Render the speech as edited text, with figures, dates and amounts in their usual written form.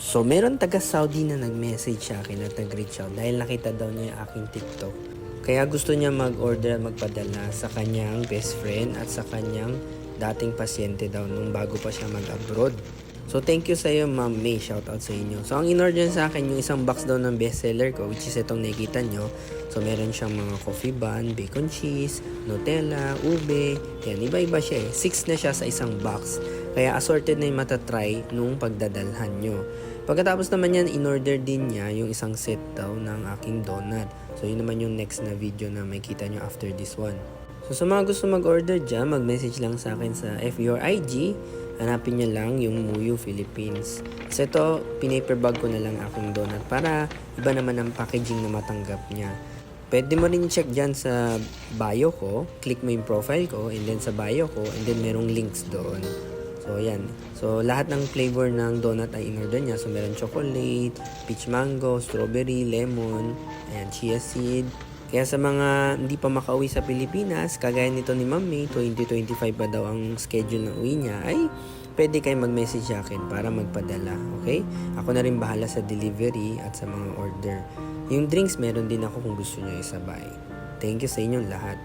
So, meron taga Saudi na nag-message sa akin at nag-reach out dahil nakita daw niya yung aking TikTok. Kaya gusto niya mag-order at magpadala sa kanyang best friend at sa kanyang dating pasyente daw nung bago pa siya mag-abroad. So, thank you sa iyo, Ma'am May. Shoutout sa inyo. So, ang in-order sa akin yung isang box daw ng bestseller ko, which is itong nakikita nyo. So, meron siyang mga coffee bun, bacon cheese, Nutella, ube. Yan, iba-iba siya eh. 6 na siya sa isang box. Kaya assorted na yung matatry nung pagdadalhan nyo. Pagkatapos naman yan, in-order din niya yung isang set daw ng aking donut. So, yun naman yung next na video na makikita nyo after this one. So, sa mga gusto mag-order dyan, mag-message lang sa akin sa FB or IG. Hanapin nyo lang yung Muyu Philippines. So, ito, pinaper bag ko na lang aking donut para iba naman ang packaging na matanggap niya. Pwede mo rin check dyan sa bio ko. Click mo yung profile ko and then sa bio ko and then merong links doon. So, yan. So, lahat ng flavor ng donut ay in-order niya. So, meron chocolate, peach mango, strawberry, lemon, and chia seed. Kaya sa mga hindi pa makauwi sa Pilipinas, kagaya nito ni Ma'am May, 2025 pa daw ang schedule ng uwi niya, ay pwede kayo mag-message sa akin para magpadala. Okay? Ako na rin bahala sa delivery at sa mga order. Yung drinks, meron din ako kung gusto niyo isabay. Thank you sa inyong lahat.